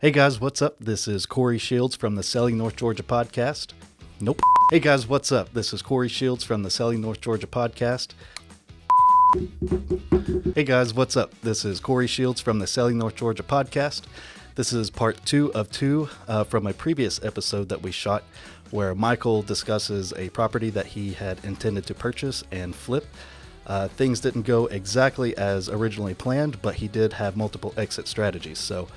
Hey guys, what's up? This is Corey Shields from the Selling North Georgia podcast. Nope. Hey guys, what's up? This is Corey Shields from the Selling North Georgia podcast. Hey guys, what's up? This is Corey Shields from the Selling North Georgia podcast. This is part 2 of 2 from a previous episode that we shot where Michael discusses a property that he had intended to purchase and flip. Things didn't go exactly as originally planned, but he did have multiple exit strategies. So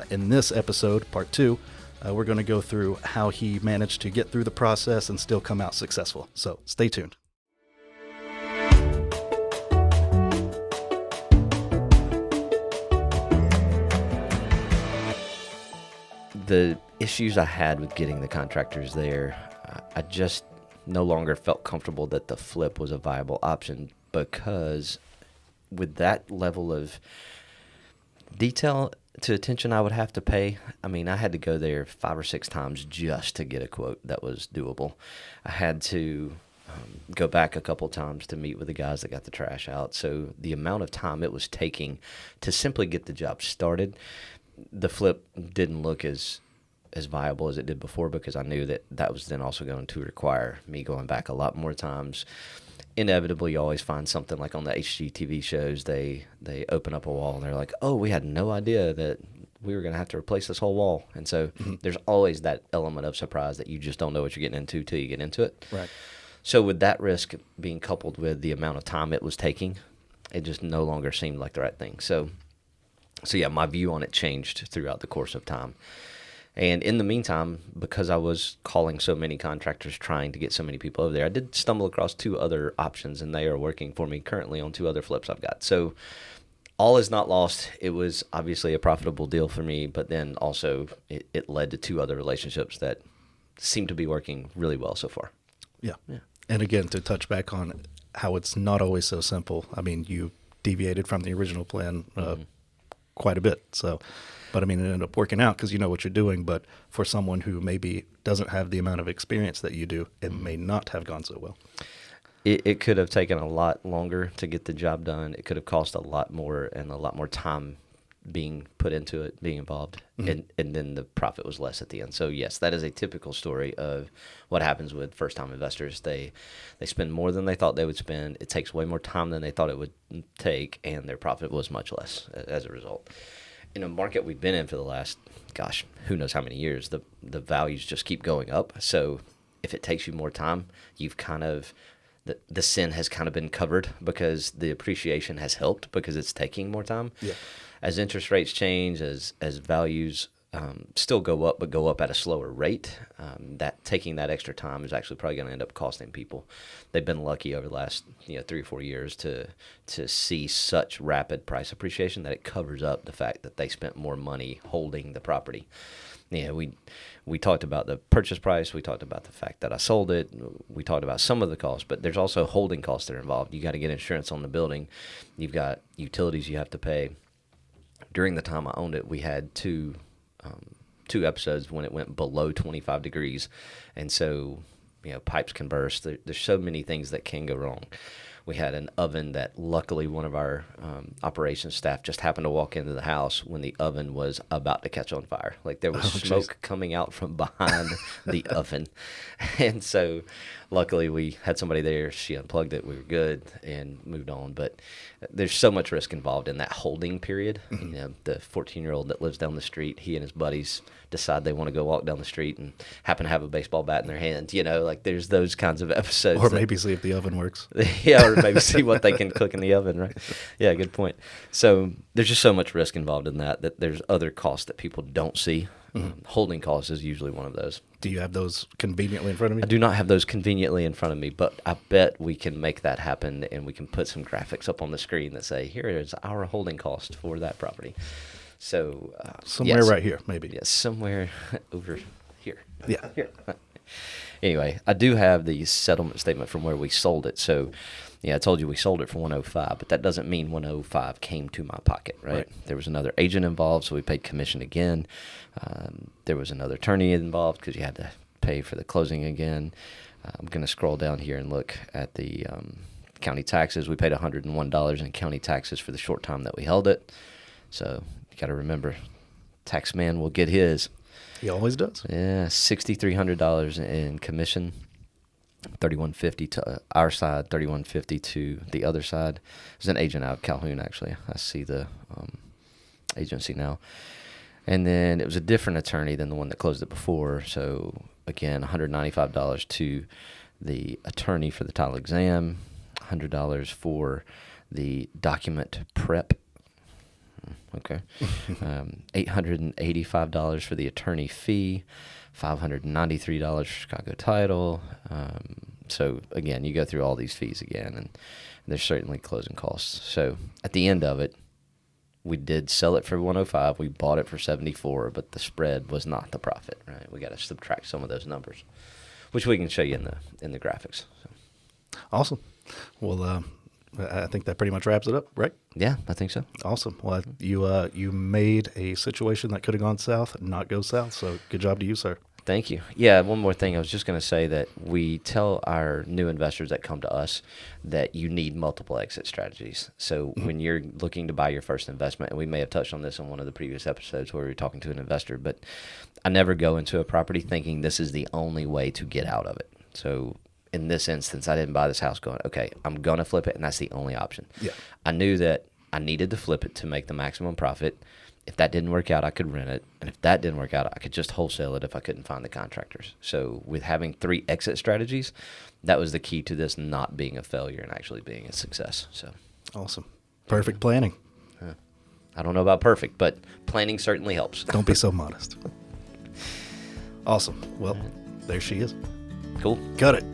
in this episode, part 2, we're going to go through how he managed to get through the process and still come out successful. So stay tuned. The issues I had with getting the contractors there, I just no longer felt comfortable that the flip was a viable option, because with that level of detail to attention I would have to pay, I mean, I had to go there 5 or 6 times just to get a quote that was doable. I had to go back a couple times to meet with the guys that got the trash out. So the amount of time it was taking to simply get the job started, the flip didn't look as viable as it did before, because I knew that was then also going to require me going back a lot more times. Inevitably, you always find something like on the HGTV shows, they open up a wall and they're like, oh, we had no idea that we were going to have to replace this whole wall. And so there's always that element of surprise that you just don't know what you're getting into till you get into it. Right. So with that risk being coupled with the amount of time it was taking, it just no longer seemed like the right thing. So yeah, my view on it changed throughout the course of time. And in the meantime, because I was calling so many contractors, trying to get so many people over there, I did stumble across 2 other options, and they are working for me currently on 2 other flips I've got. So all is not lost. It was obviously a profitable deal for me, but then also it led to 2 other relationships that seem to be working really well so far. Yeah. And again, to touch back on how it's not always so simple. I mean, you deviated from the original plan quite a bit. So, but I mean, it ended up working out because you know what you're doing. But for someone who maybe doesn't have the amount of experience that you do, it may not have gone so well. It could have taken a lot longer to get the job done. It could have cost a lot more, and a lot more time being put into it, being involved, and then the profit was less at the end. So yes, that is a typical story of what happens with first-time investors. They spend more than they thought they would spend. It takes way more time than they thought it would take, and their profit was much less as a result. In a market we've been in for the last, who knows how many years, the values just keep going up. So if it takes you more time, you've kind of, the sin has kind of been covered, because the appreciation has helped because it's taking more time. Yeah. As interest rates change, as values still go up, but go up at a slower rate, that taking that extra time is actually probably going to end up costing people. They've been lucky over the last 3 or 4 years to see such rapid price appreciation that it covers up the fact that they spent more money holding the property. Yeah, we talked about the purchase price. We talked about the fact that I sold it. We talked about some of the costs, but there's also holding costs that are involved. You got to get insurance on the building. You've got utilities you have to pay. During the time I owned it, we had two episodes when it went below 25 degrees. And so, pipes can burst. There's so many things that can go wrong. We had an oven that luckily one of our operations staff just happened to walk into the house when the oven was about to catch on fire. Like there was smoke coming out from behind the oven. And so luckily we had somebody there. She unplugged it. We were good and moved on. But there's so much risk involved in that holding period. The 14-year-old that lives down the street, he and his buddies decide they want to go walk down the street and happen to have a baseball bat in their hand. Like there's those kinds of episodes. Or maybe see if the oven works. Yeah, or maybe see what they can cook in the oven, right? Yeah, good point. So there's just so much risk involved in that there's other costs that people don't see. Holding costs is usually one of those. Do you have those conveniently in front of you? I do not have those conveniently in front of me, but I bet we can make that happen, and we can put some graphics up on the screen that say, here is our holding cost for that property. So somewhere right here, maybe. Yes, somewhere over here. Yeah. Here. Anyway, I do have the settlement statement from where we sold it. So, I told you we sold it for $105, but that doesn't mean $105 came to my pocket, right? There was another agent involved, so we paid commission again. There was another attorney involved because you had to pay for the closing again. I'm going to scroll down here and look at the county taxes. We paid $101 in county taxes for the short time that we held it. So you got to remember, tax man will get his. He always does. Yeah, $6,300 in commission, $3,150 to our side, $3,150 to the other side. There's an agent out of Calhoun, actually. I see the agency now. And then it was a different attorney than the one that closed it before. So, again, $195 to the attorney for the title exam, $100 for the document prep. Okay. $885 for the attorney fee, $593 for Chicago title. So, again, you go through all these fees again, and there's certainly closing costs. So, at the end of it, we did sell it for $105. We bought it for $74, but the spread was not the profit, right? We got to subtract some of those numbers, which we can show you in the graphics. So. Awesome. Well, I think that pretty much wraps it up, right? Yeah, I think so. Awesome. Well, you made a situation that could have gone south not go south, so good job to you, sir. Thank you. Yeah, one more thing. I was just going to say that we tell our new investors that come to us that you need multiple exit strategies. So when you're looking to buy your first investment, and we may have touched on this in one of the previous episodes where we were talking to an investor, but I never go into a property thinking this is the only way to get out of it. So in this instance, I didn't buy this house going, okay, I'm going to flip it, and that's the only option. Yeah. I knew that I needed to flip it to make the maximum profit. If that didn't work out, I could rent it. And if that didn't work out, I could just wholesale it if I couldn't find the contractors. So with having 3 exit strategies, that was the key to this not being a failure and actually being a success. So Awesome. Perfect planning. I don't know about perfect, but planning certainly helps. Don't be so modest. Awesome. Well, there she is. Cool. Cut it.